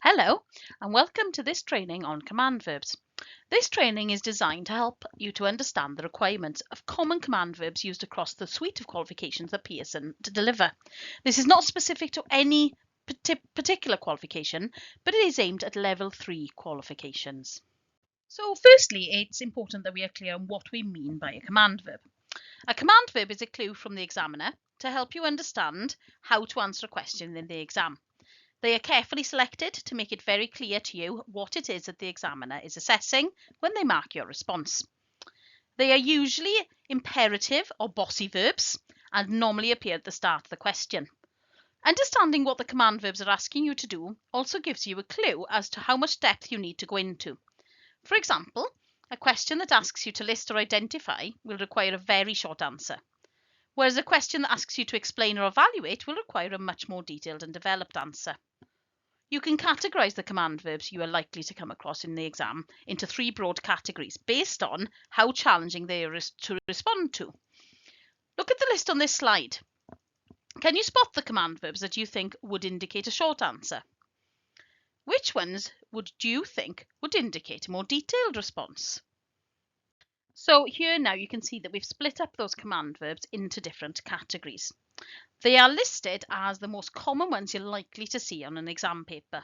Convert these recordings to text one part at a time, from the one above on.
Hello, and welcome to this training on command verbs. This training is designed to help you to understand the requirements of common command verbs used across the suite of qualifications that Pearson to deliver. This is not specific to any particular qualification, but it is aimed at level 3 qualifications. So firstly, it's important that we are clear on what we mean by a command verb. A command verb is a clue from the examiner to help you understand how to answer a question in the exam. They are carefully selected to make it very clear to you what it is that the examiner is assessing when they mark your response. They are usually imperative or bossy verbs and normally appear at the start of the question. Understanding what the command verbs are asking you to do also gives you a clue as to how much depth you need to go into. For example, a question that asks you to list or identify will require a very short answer, whereas a question that asks you to explain or evaluate will require a much more detailed and developed answer. You can categorize the command verbs you are likely to come across in the exam into 3 broad categories based on how challenging they are to respond to. Look at the list on this slide. Can you spot the command verbs that you think would indicate a short answer? Which ones would you think would indicate a more detailed response? So here now you can see that we've split up those command verbs into different categories. They are listed as the most common ones you're likely to see on an exam paper.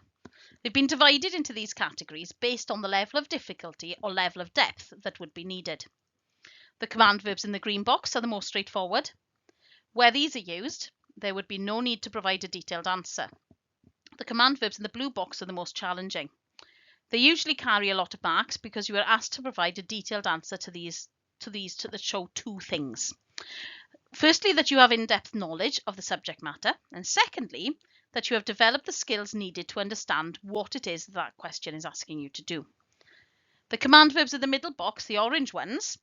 They've been divided into these categories based on the level of difficulty or level of depth that would be needed. The command verbs in the green box are the most straightforward. Where these are used, there would be no need to provide a detailed answer. The command verbs in the blue box are the most challenging. They usually carry a lot of marks because you are asked to provide a detailed answer to these that show 2 things. Firstly, that you have in-depth knowledge of the subject matter, and secondly, that you have developed the skills needed to understand what it is that question is asking you to do. The command verbs in the middle box, the orange ones,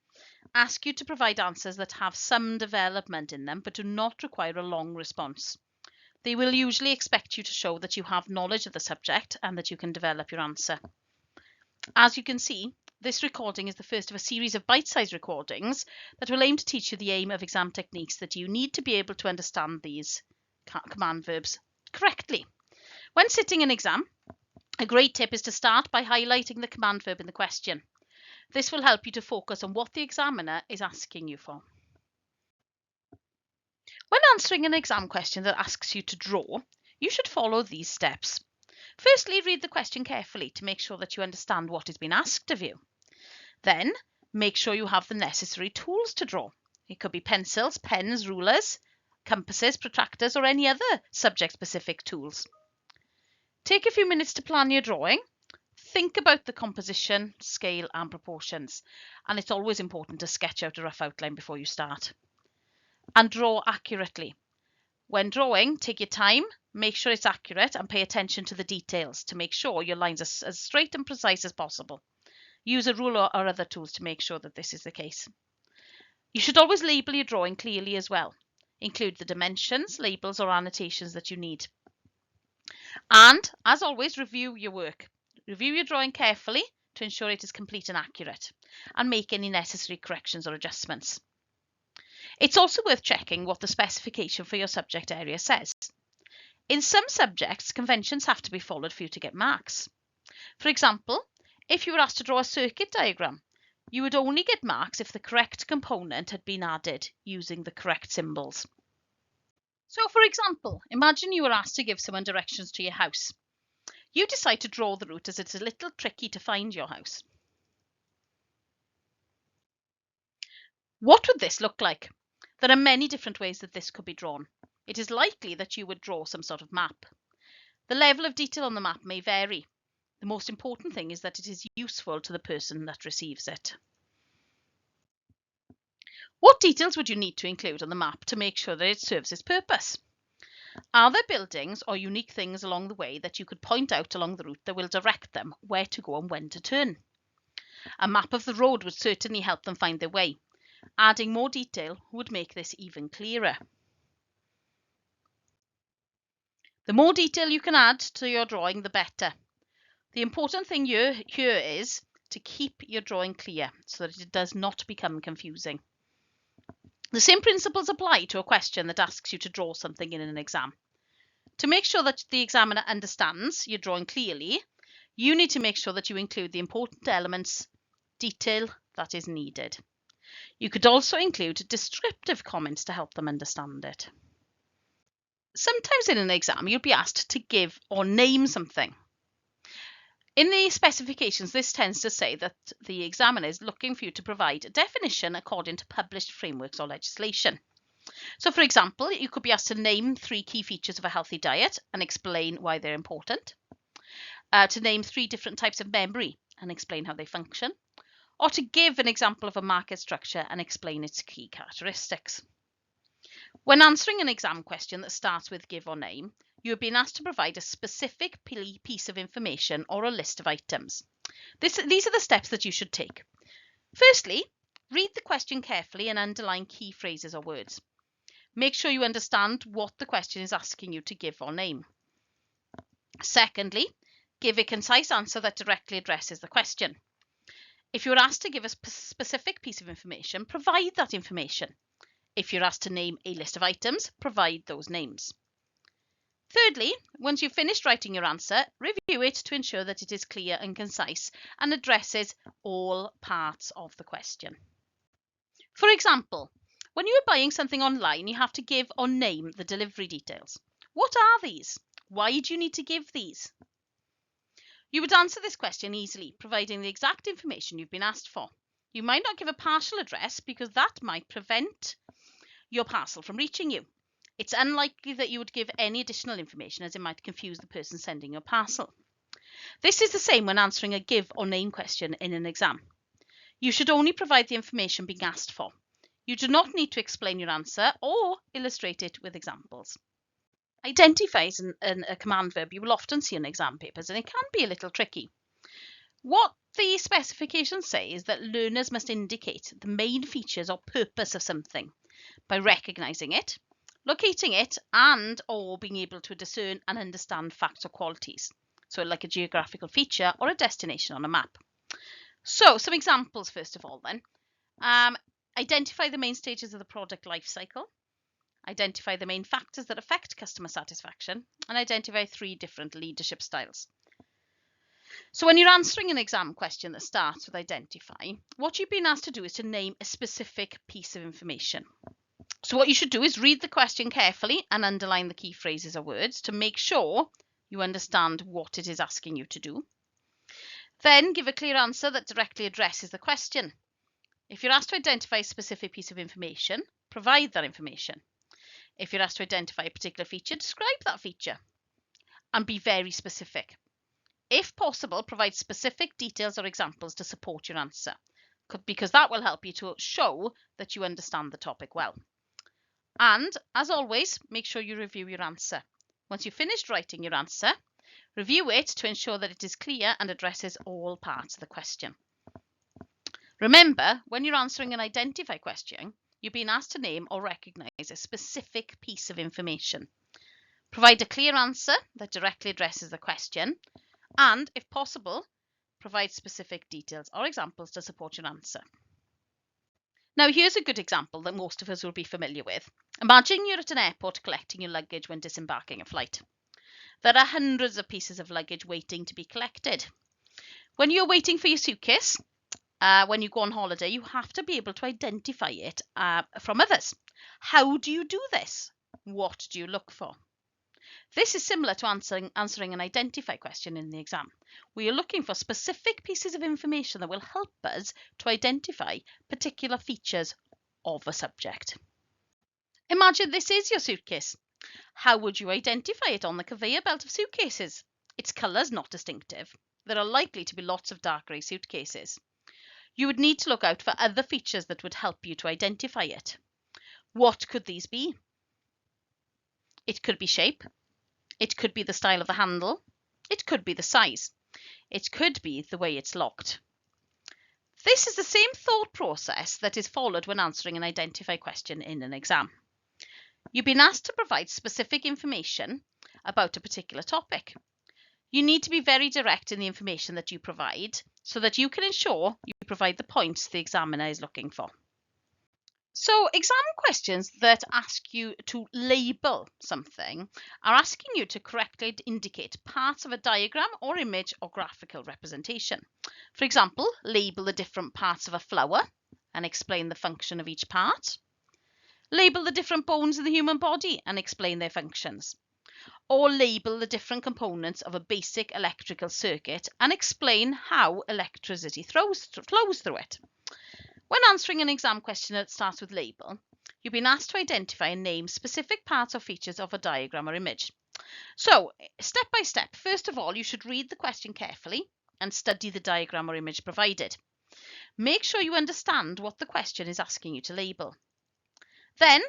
ask you to provide answers that have some development in them but do not require a long response. They will usually expect you to show that you have knowledge of the subject and that you can develop your answer. As you can see, this recording is the first of a series of bite-sized recordings that will aim to teach you the aim of exam techniques that you need to be able to understand these command verbs correctly. When sitting an exam, a great tip is to start by highlighting the command verb in the question. This will help you to focus on what the examiner is asking you for. When answering an exam question that asks you to draw, you should follow these steps. Firstly, read the question carefully to make sure that you understand what is being asked of you. Then, make sure you have the necessary tools to draw. It could be pencils, pens, rulers, compasses, protractors, or any other subject-specific tools. Take a few minutes to plan your drawing. Think about the composition, scale, and proportions. And it's always important to sketch out a rough outline before you start. And draw accurately. When drawing, take your time, make sure it's accurate, and pay attention to the details to make sure your lines are as straight and precise as possible. Use a ruler or other tools to make sure that this is the case. You should always label your drawing clearly as well. Include the dimensions, labels, or annotations that you need. And, as always, review your work. Review your drawing carefully to ensure it is complete and accurate, and make any necessary corrections or adjustments. It's also worth checking what the specification for your subject area says. In some subjects, conventions have to be followed for you to get marks. For example, if you were asked to draw a circuit diagram, you would only get marks if the correct component had been added using the correct symbols. So, for example, imagine you were asked to give someone directions to your house. You decide to draw the route as it's a little tricky to find your house. What would this look like? There are many different ways that this could be drawn. It is likely that you would draw some sort of map. The level of detail on the map may vary. The most important thing is that it is useful to the person that receives it. What details would you need to include on the map to make sure that it serves its purpose? Are there buildings or unique things along the way that you could point out along the route that will direct them where to go and when to turn? A map of the road would certainly help them find their way. Adding more detail would make this even clearer. The more detail you can add to your drawing, the better. The important thing here is to keep your drawing clear so that it does not become confusing. The same principles apply to a question that asks you to draw something in an exam. To make sure that the examiner understands you're drawing clearly, you need to make sure that you include the important elements, detail that is needed. You could also include descriptive comments to help them understand it. Sometimes in an exam, you'll be asked to give or name something. In the specifications, this tends to say that the examiner is looking for you to provide a definition according to published frameworks or legislation. So, for example, you could be asked to name 3 key features of a healthy diet and explain why they're important, to name 3 different types of memory and explain how they function, or to give an example of a market structure and explain its key characteristics. When answering an exam question that starts with give or name, you have been asked to provide a specific piece of information or a list of items. These are the steps that you should take. Firstly, read the question carefully and underline key phrases or words. Make sure you understand what the question is asking you to give or name. Secondly, give a concise answer that directly addresses the question. If you're asked to give a specific piece of information, provide that information. If you're asked to name a list of items, provide those names. Thirdly, once you've finished writing your answer, review it to ensure that it is clear and concise and addresses all parts of the question. For example, when you are buying something online, you have to give or name the delivery details. What are these? Why do you need to give these? You would answer this question easily, providing the exact information you've been asked for. You might not give a partial address because that might prevent your parcel from reaching you. It's unlikely that you would give any additional information as it might confuse the person sending your parcel. This is the same when answering a give or name question in an exam. You should only provide the information being asked for. You do not need to explain your answer or illustrate it with examples. Identify is a command verb you will often see on exam papers, and it can be a little tricky. What the specifications say is that learners must indicate the main features or purpose of something by recognizing it, locating it, and or being able to discern and understand facts or qualities. So like a geographical feature or a destination on a map. So some examples first of all then. Identify the main stages of the product life cycle. Identify the main factors that affect customer satisfaction, and identify 3 different leadership styles. So when you're answering an exam question that starts with identify, what you've been asked to do is to name a specific piece of information. So what you should do is read the question carefully and underline the key phrases or words to make sure you understand what it is asking you to do. Then give a clear answer that directly addresses the question. If you're asked to identify a specific piece of information, provide that information. If you're asked to identify a particular feature, describe that feature and be very specific. If possible, provide specific details or examples to support your answer, because that will help you to show that you understand the topic well. And as always, make sure you review your answer. Once you've finished writing your answer, review it to ensure that it is clear and addresses all parts of the question. Remember, when you're answering an identify question, you've been asked to name or recognize a specific piece of information. Provide a clear answer that directly addresses the question, and, if possible, provide specific details or examples to support your answer. Now, here's a good example that most of us will be familiar with. Imagine you're at an airport collecting your luggage when disembarking a flight. There are hundreds of pieces of luggage waiting to be collected. When you're waiting for your suitcase, when you go on holiday, you have to be able to identify it from others. How do you do this? What do you look for? This is similar to answering an identify question in the exam. We are looking for specific pieces of information that will help us to identify particular features of a subject. Imagine this is your suitcase. How would you identify it on the conveyor belt of suitcases? Its colour is not distinctive. There are likely to be lots of dark grey suitcases. You would need to look out for other features that would help you to identify it. What could these be? It could be shape. It could be the style of the handle. It could be the size. It could be the way it's locked. This is the same thought process that is followed when answering an identify question in an exam. You've been asked to provide specific information about a particular topic. You need to be very direct in the information that you provide so that you can ensure you provide the points the examiner is looking for. So exam questions that ask you to label something are asking you to correctly indicate parts of a diagram or image or graphical representation. For example, label the different parts of a flower and explain the function of each part. Label the different bones in the human body and explain their functions. Or label the different components of a basic electrical circuit and explain how electricity flows through it. When answering an exam question that starts with label, you've been asked to identify and name specific parts or features of a diagram or image. So, step by step, first of all, you should read the question carefully and study the diagram or image provided. Make sure you understand what the question is asking you to label. Then,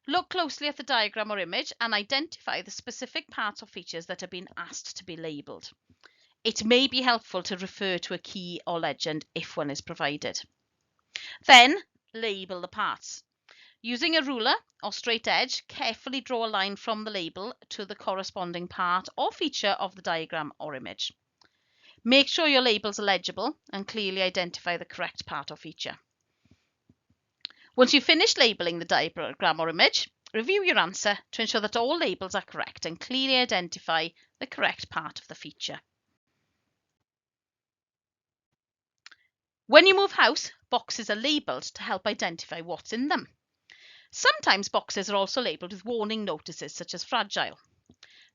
look closely at the diagram or image and identify the specific parts or features that have been asked to be labelled. It may be helpful to refer to a key or legend if one is provided. Then, label the parts. Using a ruler or straight edge, carefully draw a line from the label to the corresponding part or feature of the diagram or image. Make sure your labels are legible and clearly identify the correct part or feature. Once you've finished labeling the diagram or image, review your answer to ensure that all labels are correct and clearly identify the correct part of the feature. When you move house, boxes are labelled to help identify what's in them. Sometimes boxes are also labelled with warning notices such as fragile.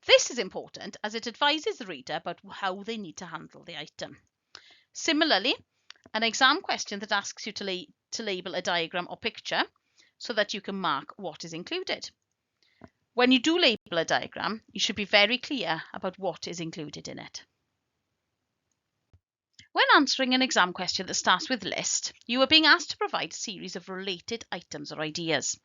This is important as it advises the reader about how they need to handle the item. Similarly, an exam question that asks you to label a diagram or picture so that you can mark what is included. When you do label a diagram, you should be very clear about what is included in it. When answering an exam question that starts with list, you are being asked to provide a series of related items or ideas.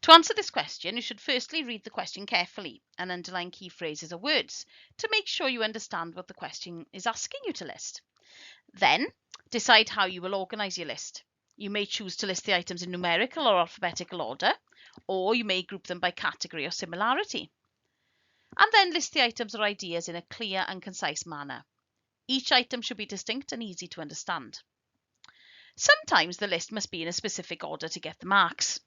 To answer this question, you should firstly read the question carefully and underline key phrases or words to make sure you understand what the question is asking you to list. Then, decide how you will organise your list. You may choose to list the items in numerical or alphabetical order, or you may group them by category or similarity. And then list the items or ideas in a clear and concise manner. Each item should be distinct and easy to understand. Sometimes the list must be in a specific order to get the marks.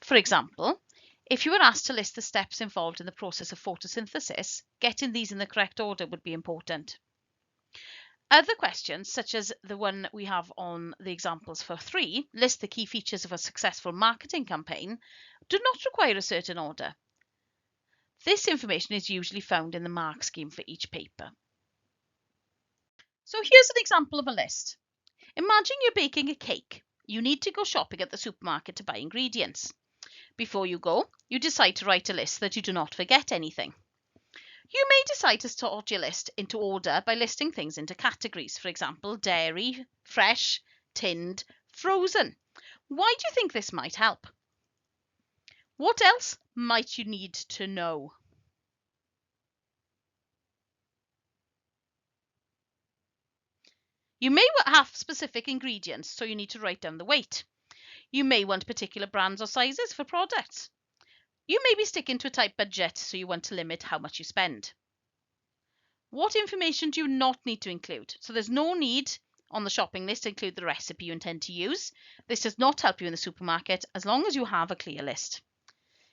For example, if you were asked to list the steps involved in the process of photosynthesis, getting these in the correct order would be important. Other questions, such as the one we have on the examples for 3, list the key features of a successful marketing campaign, do not require a certain order. This information is usually found in the mark scheme for each paper. So here's an example of a list. Imagine you're baking a cake. You need to go shopping at the supermarket to buy ingredients. Before you go, you decide to write a list so that you do not forget anything. You may decide to sort your list into order by listing things into categories. For example, dairy, fresh, tinned, frozen. Why do you think this might help? What else might you need to know? You may have specific ingredients, so you need to write down the weight. You may want particular brands or sizes for products. You may be sticking to a tight budget, so you want to limit how much you spend. What information do you not need to include? So there's no need on the shopping list to include the recipe you intend to use. This does not help you in the supermarket as long as you have a clear list.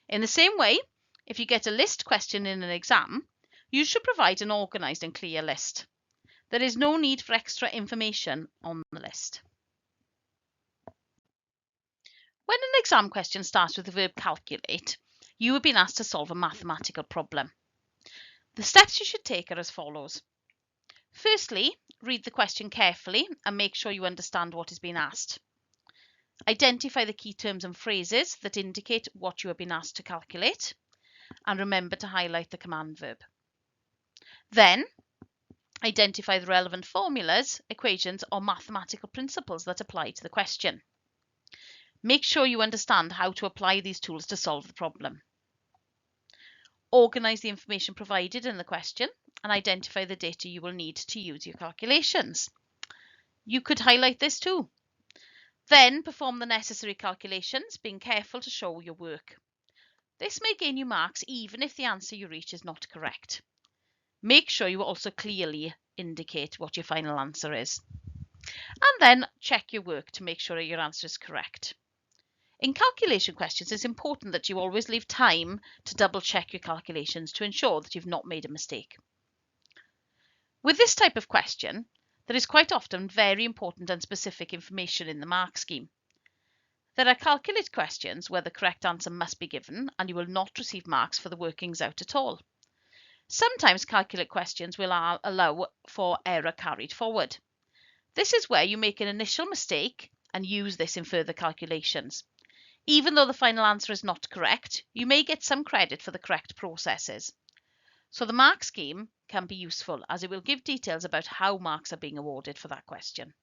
In the same way, if you get a list question in an exam, you should provide an organised and clear list. There is no need for extra information on the list. When an exam question starts with the verb calculate, you have been asked to solve a mathematical problem. The steps you should take are as follows. Firstly, read the question carefully and make sure you understand what is being asked. Identify the key terms and phrases that indicate what you have been asked to calculate, and remember to highlight the command verb. Then, identify the relevant formulas, equations, or mathematical principles that apply to the question. Make sure you understand how to apply these tools to solve the problem. Organise the information provided in the question and identify the data you will need to use your calculations. You could highlight this too. Then perform the necessary calculations, being careful to show your work. This may gain you marks even if the answer you reach is not correct. Make sure you also clearly indicate what your final answer is. And then check your work to make sure your answer is correct. In calculation questions, it's important that you always leave time to double check your calculations to ensure that you've not made a mistake. With this type of question, there is quite often very important and specific information in the mark scheme. There are calculate questions where the correct answer must be given and you will not receive marks for the workings out at all. Sometimes calculate questions will allow for error carried forward. This is where you make an initial mistake and use this in further calculations. Even though the final answer is not correct, you may get some credit for the correct processes. So the mark scheme can be useful as it will give details about how marks are being awarded for that question.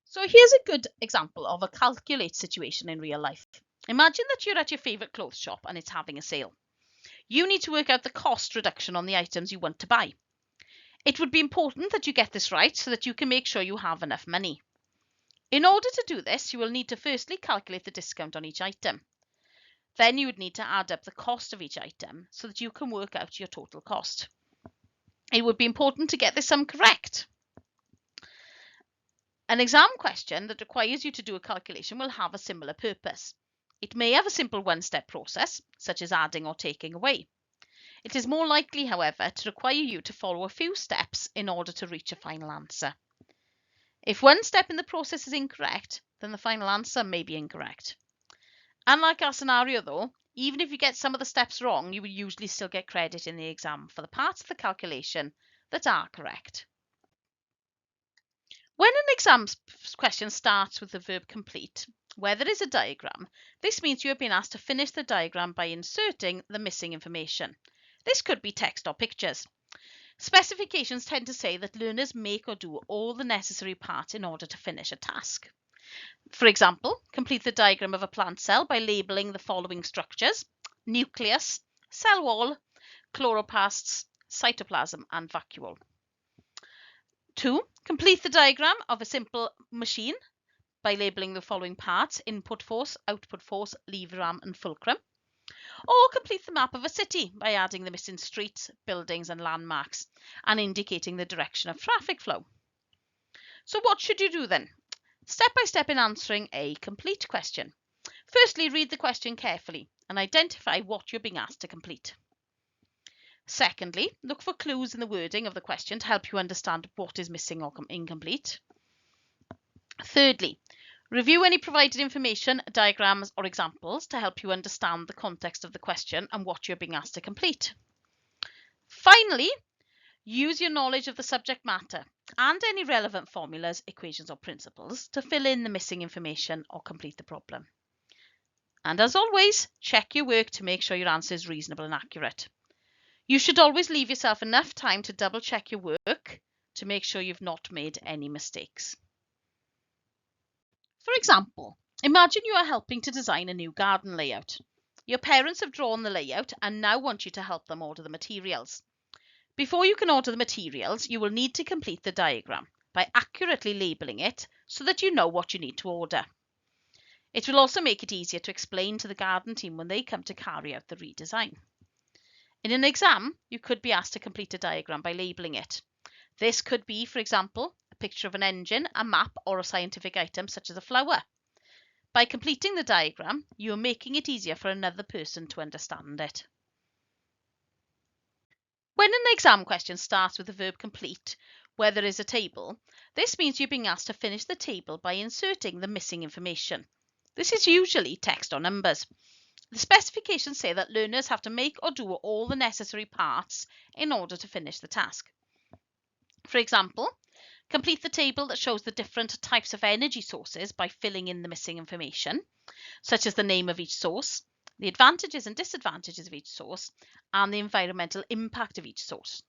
So here's a good example of a calculate situation in real life. Imagine that you're at your favourite clothes shop and it's having a sale. You need to work out the cost reduction on the items you want to buy. It would be important that you get this right so that you can make sure you have enough money. In order to do this, you will need to firstly calculate the discount on each item. Then you would need to add up the cost of each item so that you can work out your total cost. It would be important to get this sum correct. An exam question that requires you to do a calculation will have a similar purpose. It may have a simple one-step process, such as adding or taking away. It is more likely, however, to require you to follow a few steps in order to reach a final answer. If one step in the process is incorrect, then the final answer may be incorrect. Unlike our scenario though, even if you get some of the steps wrong, you will usually still get credit in the exam for the parts of the calculation that are correct. When an exam question starts with the verb complete, where there is a diagram, this means you have been asked to finish the diagram by inserting the missing information. This could be text or pictures. Specifications tend to say that learners make or do all the necessary parts in order to finish a task. For example, complete the diagram of a plant cell by labelling the following structures: nucleus, cell wall, chloroplasts, cytoplasm and vacuole. 2. Complete the diagram of a simple machine by labelling the following parts: input force, output force, lever arm and fulcrum. Or complete the map of a city by adding the missing streets, buildings and landmarks and indicating the direction of traffic flow. So what should you do then? Step by step in answering a complete question. Firstly, read the question carefully and identify what you're being asked to complete. Secondly, look for clues in the wording of the question to help you understand what is missing or incomplete. Thirdly, review any provided information, diagrams or examples to help you understand the context of the question and what you're being asked to complete. Finally, use your knowledge of the subject matter and any relevant formulas, equations or principles to fill in the missing information or complete the problem. And as always, check your work to make sure your answer is reasonable and accurate. You should always leave yourself enough time to double check your work to make sure you've not made any mistakes. For example, imagine you are helping to design a new garden layout. Your parents have drawn the layout and now want you to help them order the materials. Before you can order the materials, you will need to complete the diagram by accurately labelling it so that you know what you need to order. It will also make it easier to explain to the garden team when they come to carry out the redesign. In an exam, you could be asked to complete a diagram by labelling it. This could be, for example, a picture of an engine, a map, or a scientific item such as a flower. By completing the diagram, you are making it easier for another person to understand it. When an exam question starts with the verb complete, where there is a table, this means you're being asked to finish the table by inserting the missing information. This is usually text or numbers. The specifications say that learners have to make or do all the necessary parts in order to finish the task. For example, complete the table that shows the different types of energy sources by filling in the missing information, such as the name of each source, the advantages and disadvantages of each source, and the environmental impact of each source.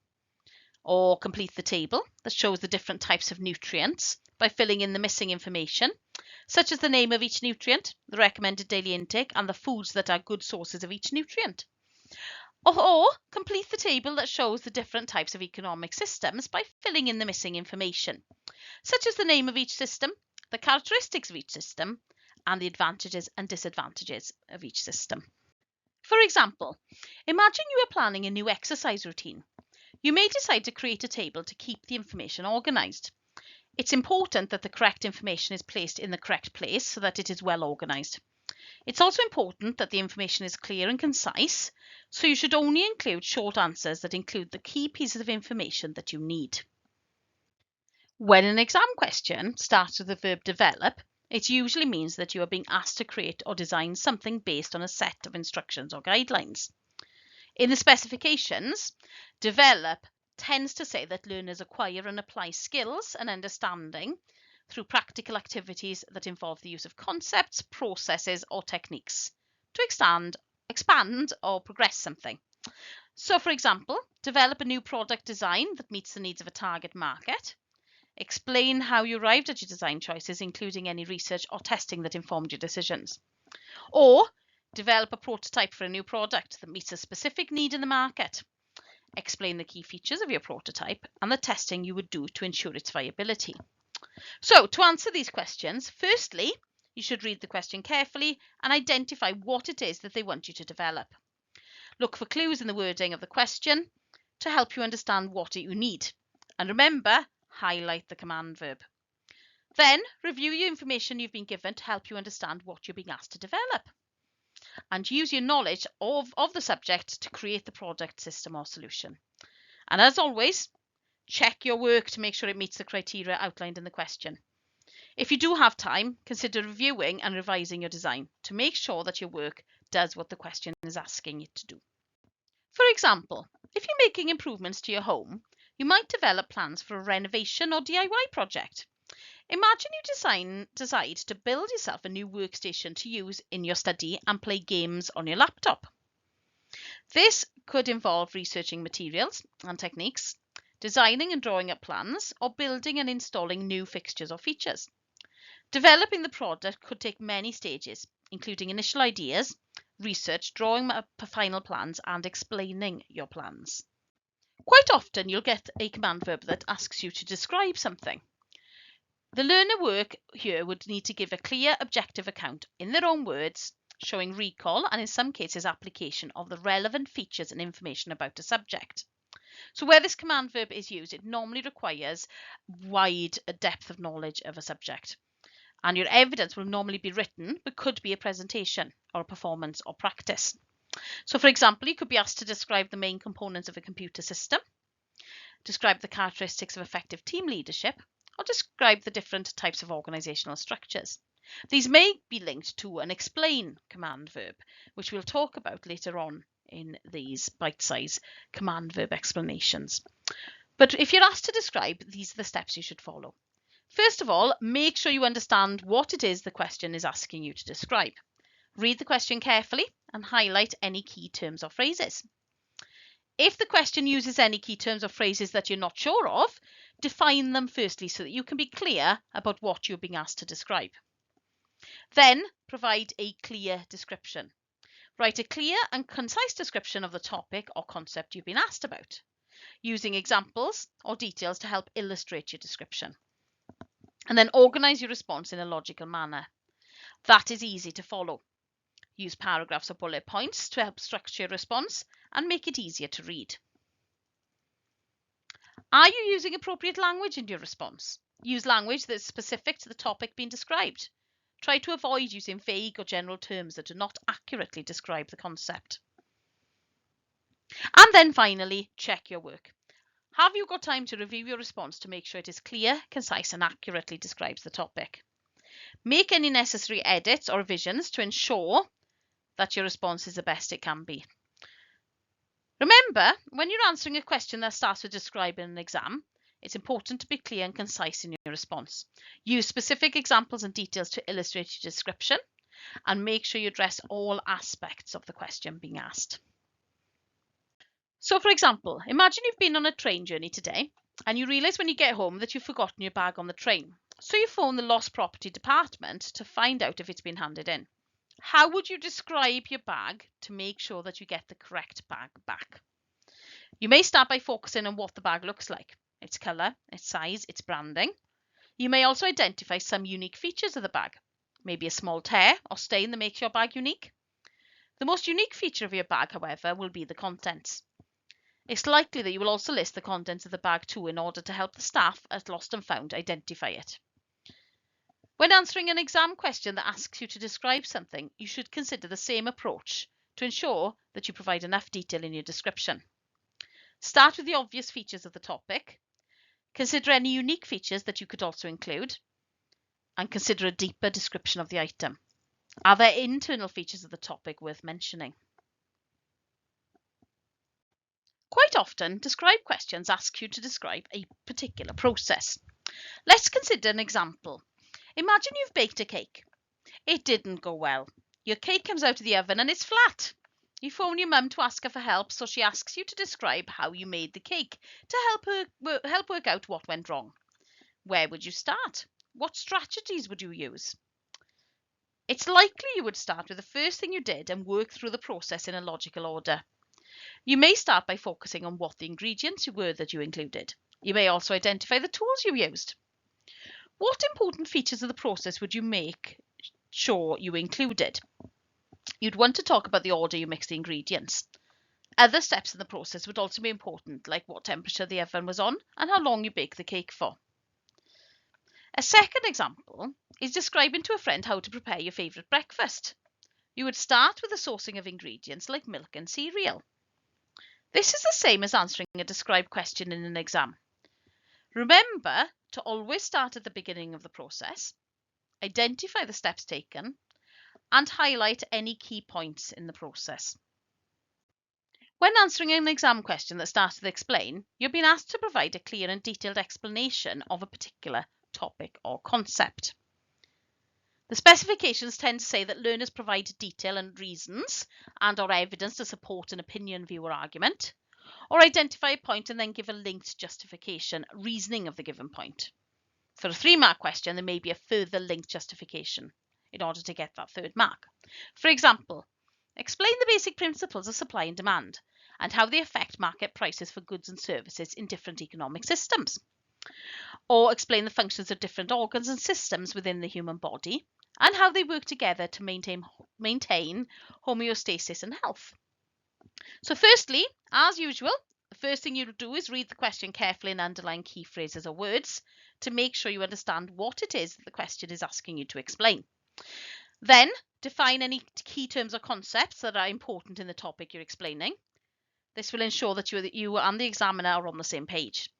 Or complete the table that shows the different types of nutrients by filling in the missing information, such as the name of each nutrient, the recommended daily intake, and the foods that are good sources of each nutrient. Or complete the table that shows the different types of economic systems by filling in the missing information, such as the name of each system, the characteristics of each system, and the advantages and disadvantages of each system. For example, imagine you are planning a new exercise routine. You may decide to create a table to keep the information organised. It's important that the correct information is placed in the correct place so that it is well organised. It's also important that the information is clear and concise, so you should only include short answers that include the key pieces of information that you need. When an exam question starts with the verb develop, it usually means that you are being asked to create or design something based on a set of instructions or guidelines. In the specifications, develop tends to say that learners acquire and apply skills and understanding through practical activities that involve the use of concepts, processes, or techniques to expand or progress something. So, for example, develop a new product design that meets the needs of a target market. Explain how you arrived at your design choices, including any research or testing that informed your decisions. Or develop a prototype for a new product that meets a specific need in the market. Explain the key features of your prototype and the testing you would do to ensure its viability. So, to answer these questions, firstly, you should read the question carefully and identify what it is that they want you to develop. Look for clues in the wording of the question to help you understand what you need. And remember, highlight the command verb. Then, review your information you've been given to help you understand what you're being asked to develop. And use your knowledge of the subject to create the product, system, or solution. And as always, check your work to make sure it meets the criteria outlined in the question. If you do have time, consider reviewing and revising your design to make sure that your work does what the question is asking it to do. For example, if you're making improvements to your home, you might develop plans for a renovation or DIY project. Imagine you decide to build yourself a new workstation to use in your study and play games on your laptop. This could involve researching materials and techniques, designing and drawing up plans, or building and installing new fixtures or features. Developing the product could take many stages, including initial ideas, research, drawing up final plans, and explaining your plans. Quite often, you'll get a command verb that asks you to describe something. The learner work here would need to give a clear, objective account in their own words, showing recall and in some cases application of the relevant features and information about a subject. So where this command verb is used, it normally requires wide depth of knowledge of a subject. And your evidence will normally be written, but could be a presentation or a performance or practice. So for example, you could be asked to describe the main components of a computer system, describe the characteristics of effective team leadership, or describe the different types of organizational structures. These may be linked to an explain command verb, which we'll talk about later on in these bite-sized command verb explanations. But if you're asked to describe, these are the steps you should follow. First of all, make sure you understand what it is the question is asking you to describe. Read the question carefully and highlight any key terms or phrases. If the question uses any key terms or phrases that you're not sure of, define them firstly so that you can be clear about what you're being asked to describe. Then, provide a clear description. Write a clear and concise description of the topic or concept you've been asked about, using examples or details to help illustrate your description. And then organize your response in a logical manner. That is easy to follow. Use paragraphs or bullet points to help structure your response and make it easier to read. Are you using appropriate language in your response? Use language that is specific to the topic being described. Try to avoid using vague or general terms that do not accurately describe the concept. And then finally, check your work. Have you got time to review your response to make sure it is clear, concise, and accurately describes the topic? Make any necessary edits or revisions to ensure that your response is the best it can be. Remember, when you're answering a question that starts with describe in an exam, it's important to be clear and concise in your response. Use specific examples and details to illustrate your description, and make sure you address all aspects of the question being asked. So, for example, imagine you've been on a train journey today, and you realise when you get home that you've forgotten your bag on the train. So you phone the lost property department to find out if it's been handed in. How would you describe your bag to make sure that you get the correct bag back? You may start by focusing on what the bag looks like, its colour, its size, its branding. You may also identify some unique features of the bag, maybe a small tear or stain that makes your bag unique. The most unique feature of your bag, however, will be the contents. It's likely that you will also list the contents of the bag too in order to help the staff at Lost and Found identify it. When answering an exam question that asks you to describe something, you should consider the same approach to ensure that you provide enough detail in your description. Start with the obvious features of the topic, consider any unique features that you could also include, and consider a deeper description of the item. Are there internal features of the topic worth mentioning? Quite often, describe questions ask you to describe a particular process. Let's consider an example. Imagine you've baked a cake. It didn't go well. Your cake comes out of the oven and it's flat. You phone your mum to ask her for help, so she asks you to describe how you made the cake to help work out what went wrong. Where would you start? What strategies would you use? It's likely you would start with the first thing you did and work through the process in a logical order. You may start by focusing on what the ingredients were that you included. You may also identify the tools you used. What important features of the process would you make sure you included? You'd want to talk about the order you mix the ingredients. Other steps in the process would also be important, like what temperature the oven was on and how long you baked the cake for. A second example is describing to a friend how to prepare your favourite breakfast. You would start with the sourcing of ingredients like milk and cereal. This is the same as answering a described question in an exam. Remember to always start at the beginning of the process, identify the steps taken, and highlight any key points in the process. When answering an exam question that starts with explain, you're being asked to provide a clear and detailed explanation of a particular topic or concept. The specifications tend to say that learners provide detail and reasons and/or evidence to support an opinion, view, or argument, or identify a point and then give a linked justification, reasoning of the given point. For a 3-mark question, there may be a further linked justification in order to get that 3rd mark. For example, explain the basic principles of supply and demand and how they affect market prices for goods and services in different economic systems. Or explain the functions of different organs and systems within the human body and how they work together to maintain homeostasis and health. So firstly, as usual, the first thing you do is read the question carefully and underline key phrases or words to make sure you understand what it is that the question is asking you to explain. Then, define any key terms or concepts that are important in the topic you're explaining. This will ensure that you and the examiner are on the same page.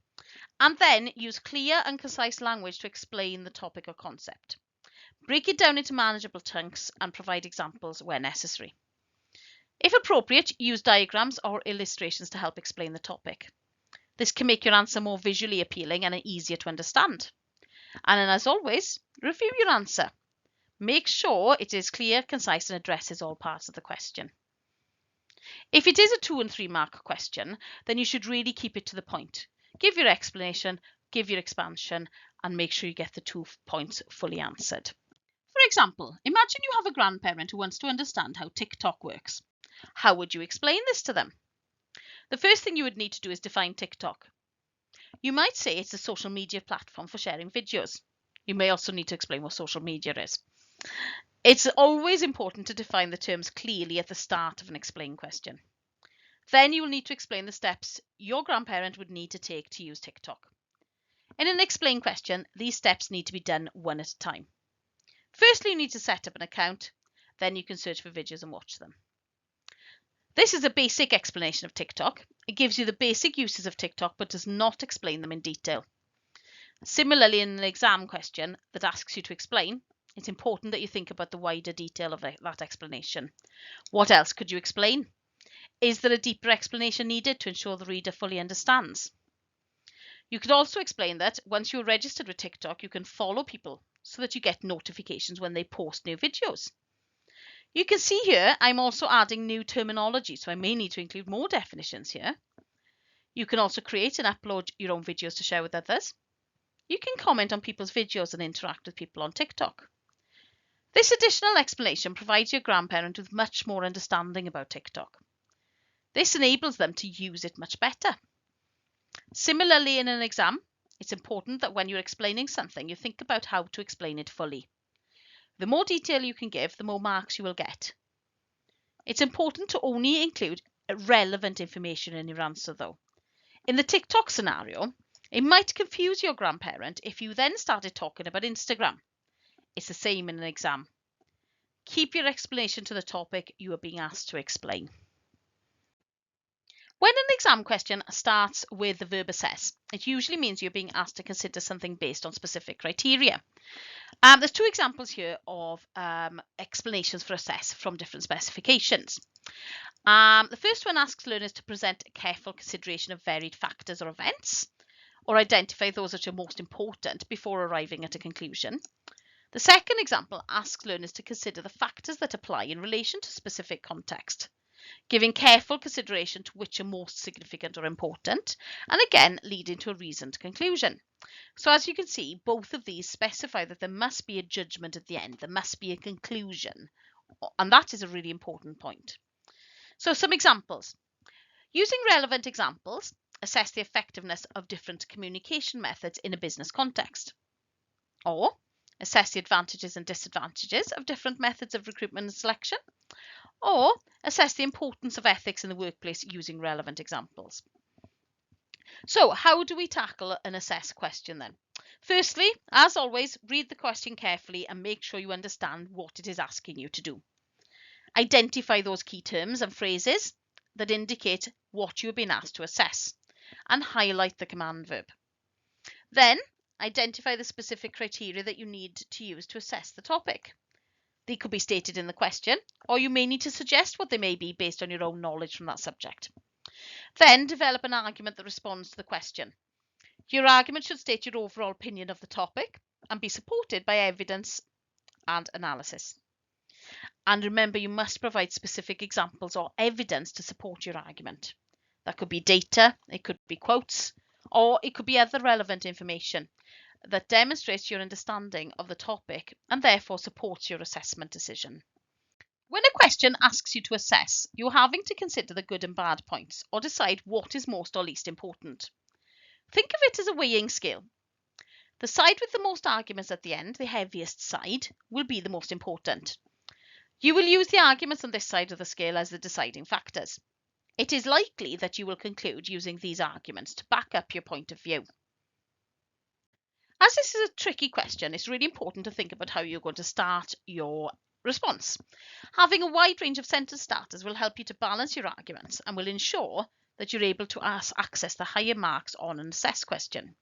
And then use clear and concise language to explain the topic or concept. Break it down into manageable chunks and provide examples where necessary. If appropriate, use diagrams or illustrations to help explain the topic. This can make your answer more visually appealing and easier to understand. And as always, review your answer. Make sure it is clear, concise, and addresses all parts of the question. If it is a 2 and 3 mark question, then you should really keep it to the point. Give your explanation, give your expansion, and make sure you get the 2 points fully answered. For example, imagine you have a grandparent who wants to understand how TikTok works. How would you explain this to them? The first thing you would need to do is define TikTok. You might say it's a social media platform for sharing videos. You may also need to explain what social media is. It's always important to define the terms clearly at the start of an explain question. Then you will need to explain the steps your grandparent would need to take to use TikTok. In an explain question, these steps need to be done one at a time. Firstly, you need to set up an account. Then you can search for videos and watch them. This is a basic explanation of TikTok. It gives you the basic uses of TikTok but does not explain them in detail. Similarly, in an exam question that asks you to explain, it's important that you think about the wider detail of that explanation. What else could you explain? Is there a deeper explanation needed to ensure the reader fully understands? You could also explain that once you're registered with TikTok, you can follow people so that you get notifications when they post new videos. You can see here I'm also adding new terminology, so I may need to include more definitions here. You can also create and upload your own videos to share with others. You can comment on people's videos and interact with people on TikTok. This additional explanation provides your grandparent with much more understanding about TikTok. This enables them to use it much better. Similarly, in an exam, it's important that when you're explaining something, you think about how to explain it fully. The more detail you can give, the more marks you will get. It's important to only include relevant information in your answer, though. In the TikTok scenario, it might confuse your grandparent if you then started talking about Instagram. It's the same in an exam. Keep your explanation to the topic you are being asked to explain. When an exam question starts with the verb assess, it usually means you're being asked to consider something based on specific criteria. There's two examples here of explanations for assess from different specifications. The first one asks learners to present a careful consideration of varied factors or events, or identify those which are most important before arriving at a conclusion. The second example asks learners to consider the factors that apply in relation to specific context, giving careful consideration to which are most significant or important, and again leading to a reasoned conclusion. So as you can see, both of these specify that there must be a judgment at the end, there must be a conclusion, and that is a really important point. So some examples. Using relevant examples, assess the effectiveness of different communication methods in a business context. Or assess the advantages and disadvantages of different methods of recruitment and selection. Or assess the importance of ethics in the workplace using relevant examples. So how do we tackle an assess question then? Firstly, as always, read the question carefully and make sure you understand what it is asking you to do. Identify those key terms and phrases that indicate what you have been asked to assess and highlight the command verb. Then identify the specific criteria that you need to use to assess the topic. They could be stated in the question, or you may need to suggest what they may be based on your own knowledge from that subject. Then develop an argument that responds to the question. Your argument should state your overall opinion of the topic and be supported by evidence and analysis. And remember, you must provide specific examples or evidence to support your argument. That could be data, it could be quotes, or it could be other relevant information that demonstrates your understanding of the topic and therefore supports your assessment decision. When a question asks you to assess, you're having to consider the good and bad points or decide what is most or least important. Think of it as a weighing scale. The side with the most arguments at the end, the heaviest side, will be the most important. You will use the arguments on this side of the scale as the deciding factors. It is likely that you will conclude using these arguments to back up your point of view. As this is a tricky question, it's really important to think about how you're going to start your response. Having a wide range of sentence starters will help you to balance your arguments and will ensure that you're able to access the higher marks on an assess question.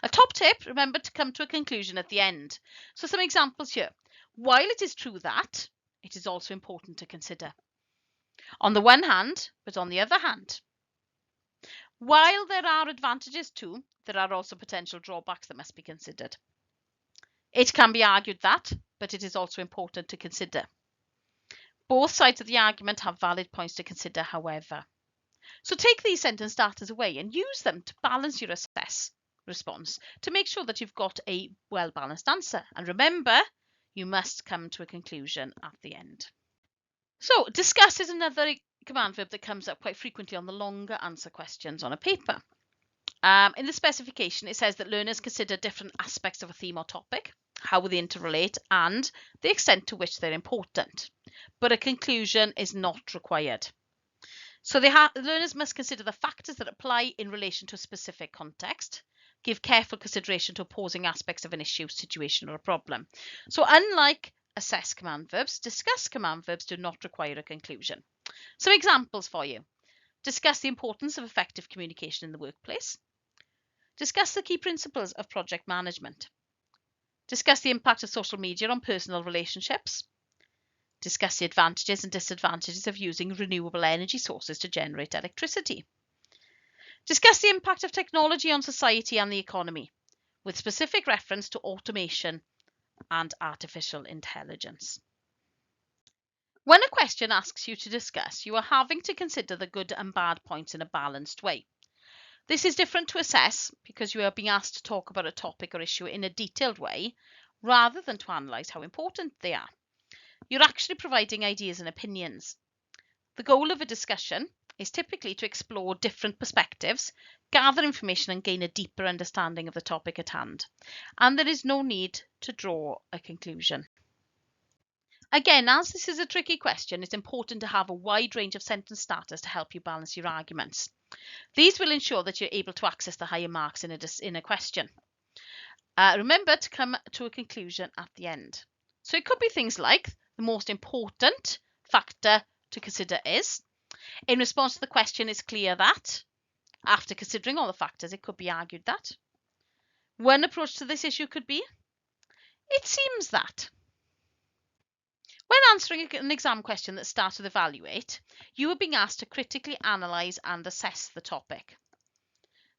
A top tip, remember to come to a conclusion at the end. So some examples here. While it is true that, it is also important to consider. On the one hand, but on the other hand. While there are advantages too, there are also potential drawbacks that must be considered. It can be argued that, but it is also important to consider. Both sides of the argument have valid points to consider, however. So take these sentence starters away and use them to balance your assess response to make sure that you've got a well-balanced answer. And remember, you must come to a conclusion at the end. So discuss is another command verb that comes up quite frequently on the longer answer questions on a paper. In the specification, it says that learners consider different aspects of a theme or topic, how they interrelate, and the extent to which they're important. But a conclusion is not required. So learners must consider the factors that apply in relation to a specific context, give careful consideration to opposing aspects of an issue, situation, or a problem. So unlike assess command verbs, discuss command verbs do not require a conclusion. Some examples for you. Discuss the importance of effective communication in the workplace. Discuss the key principles of project management. Discuss the impact of social media on personal relationships. Discuss the advantages and disadvantages of using renewable energy sources to generate electricity. Discuss the impact of technology on society and the economy, with specific reference to automation and artificial intelligence. When a question asks you to discuss, you are having to consider the good and bad points in a balanced way. This is different to assess because you are being asked to talk about a topic or issue in a detailed way rather than to analyse how important they are. You're actually providing ideas and opinions. The goal of a discussion is typically to explore different perspectives, gather information and gain a deeper understanding of the topic at hand. And there is no need to draw a conclusion. Again, as this is a tricky question, it's important to have a wide range of sentence starters to help you balance your arguments. These will ensure that you're able to access the higher marks in a question. Remember to come to a conclusion at the end. So it could be things like the most important factor to consider is. In response to the question, it's clear that. After considering all the factors, it could be argued that. One approach to this issue could be, it seems that. When answering an exam question that starts with evaluate, you are being asked to critically analyse and assess the topic.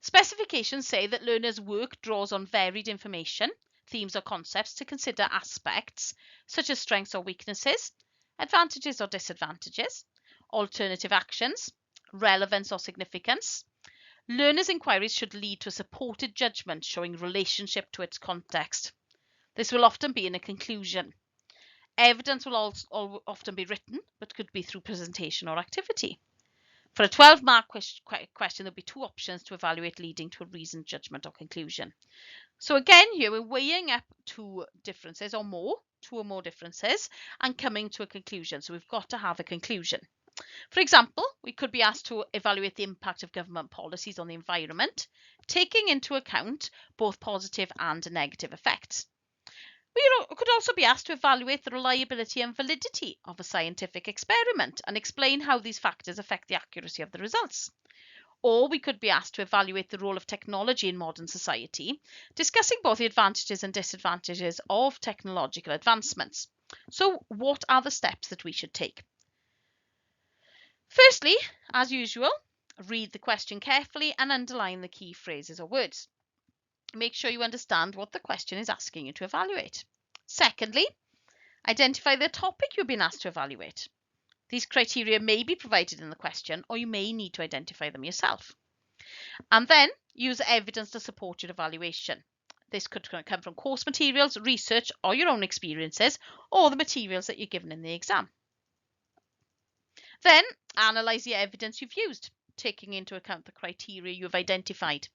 Specifications say that learners' work draws on varied information, themes or concepts to consider aspects such as strengths or weaknesses, advantages or disadvantages, alternative actions, relevance or significance. Learners' inquiries should lead to a supported judgment showing relationship to its context. This will often be in a conclusion. Evidence will also often be written, but could be through presentation or activity. For a 12-mark question, there'll be two options to evaluate leading to a reasoned judgment or conclusion. So again, here we're weighing up two differences or more, two or more differences, and coming to a conclusion. So we've got to have a conclusion. For example, we could be asked to evaluate the impact of government policies on the environment, taking into account both positive and negative effects. We could also be asked to evaluate the reliability and validity of a scientific experiment and explain how these factors affect the accuracy of the results. Or we could be asked to evaluate the role of technology in modern society, discussing both the advantages and disadvantages of technological advancements. So, what are the steps that we should take? Firstly, as usual, read the question carefully and underline the key phrases or words. Make sure you understand what the question is asking you to evaluate. Secondly, identify the topic you've been asked to evaluate. These criteria may be provided in the question, or you may need to identify them yourself. And then use evidence to support your evaluation. This could come from course materials, research, or your own experiences, or the materials that you're given in the exam. Then analyse the evidence you've used, taking into account the criteria you've identified.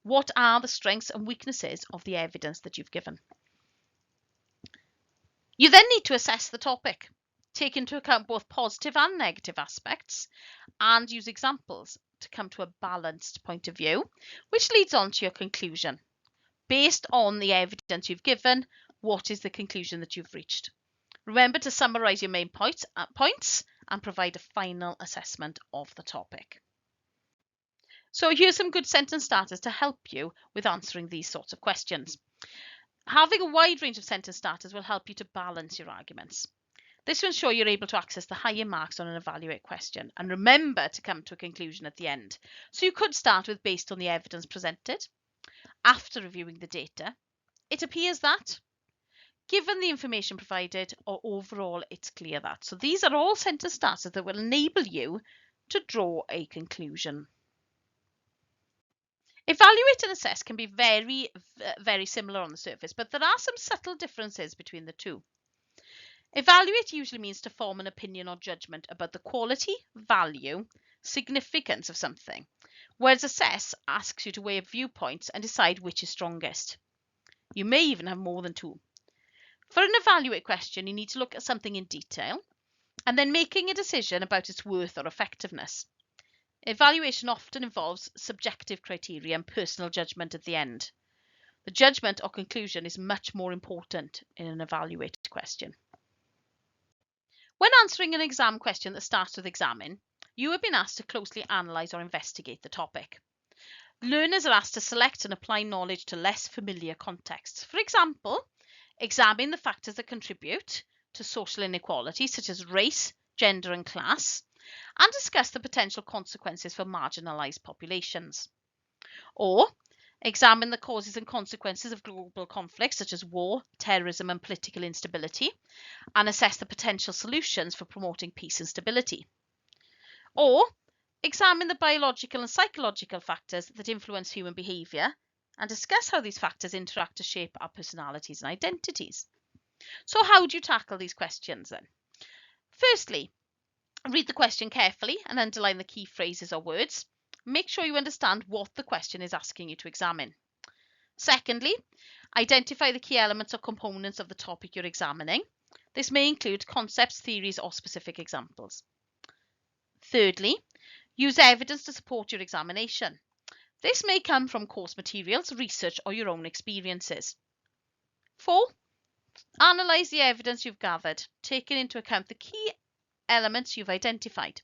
What are the strengths and weaknesses of the evidence that you've given? You then need to assess the topic, take into account both positive and negative aspects, and use examples to come to a balanced point of view, which leads on to your conclusion. Based on the evidence you've given, what is the conclusion that you've reached? Remember to summarise your main points and provide a final assessment of the topic. So here's some good sentence starters to help you with answering these sorts of questions. Having a wide range of sentence starters will help you to balance your arguments. This will ensure you're able to access the higher marks on an evaluate question, and remember to come to a conclusion at the end. So you could start with based on the evidence presented. After reviewing the data, it appears that, given the information provided, or overall it's clear that. So these are all sentence starters that will enable you to draw a conclusion. Evaluate and assess can be very similar on the surface, but there are some subtle differences between the two. Evaluate usually means to form an opinion or judgment about the quality, value, significance of something, whereas assess asks you to weigh up viewpoints and decide which is strongest. You may even have more than two. For an evaluate question, you need to look at something in detail and then making a decision about its worth or effectiveness. Evaluation often involves subjective criteria and personal judgment at the end. The judgment or conclusion is much more important in an evaluated question. When answering an exam question that starts with examine, you have been asked to closely analyse or investigate the topic. Learners are asked to select and apply knowledge to less familiar contexts. For example, examine the factors that contribute to social inequality, such as race, gender and class, and discuss the potential consequences for marginalised populations. Or examine the causes and consequences of global conflicts such as war, terrorism and political instability, and assess the potential solutions for promoting peace and stability. Or examine the biological and psychological factors that influence human behaviour and discuss how these factors interact to shape our personalities and identities. So how do you tackle these questions then? Firstly, read the question carefully and underline the key phrases or words. Make sure you understand what the question is asking you to examine. Secondly, identify the key elements or components of the topic you're examining. This may include concepts, theories, or specific examples. Thirdly, use evidence to support your examination. This may come from course materials, research, or your own experiences. 4. Analyse the evidence you've gathered, taking into account the key elements you've identified.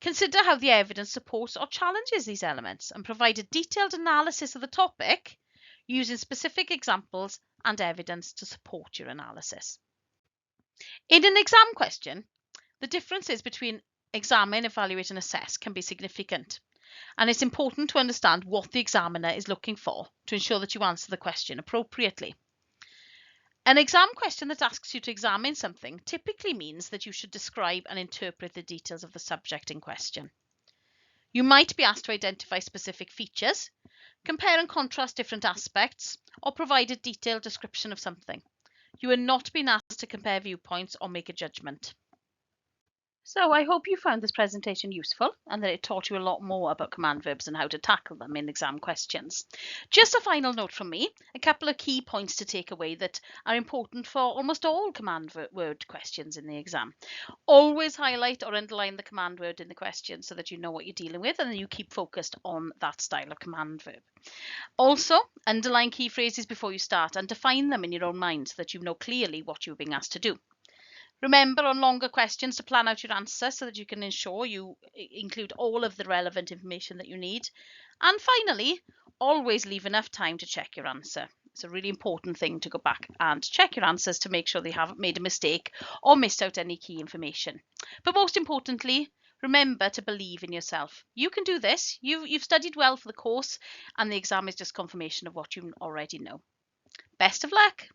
Consider how the evidence supports or challenges these elements and provide a detailed analysis of the topic using specific examples and evidence to support your analysis. In an exam question, the differences between examine, evaluate, and assess can be significant, and it's important to understand what the examiner is looking for to ensure that you answer the question appropriately. An exam question that asks you to examine something typically means that you should describe and interpret the details of the subject in question. You might be asked to identify specific features, compare and contrast different aspects, or provide a detailed description of something. You are not being asked to compare viewpoints or make a judgment. So I hope you found this presentation useful and that it taught you a lot more about command verbs and how to tackle them in exam questions. Just a final note from me, a couple of key points to take away that are important for almost all command word questions in the exam. Always highlight or underline the command word in the question so that you know what you're dealing with and then you keep focused on that style of command verb. Also, underline key phrases before you start and define them in your own mind so that you know clearly what you're being asked to do. Remember on longer questions to plan out your answer so that you can ensure you include all of the relevant information that you need. And finally, always leave enough time to check your answer. It's a really important thing to go back and check your answers to make sure they haven't made a mistake or missed out any key information. But most importantly, remember to believe in yourself. You can do this. You've studied well for the course and the exam is just confirmation of what you already know. Best of luck.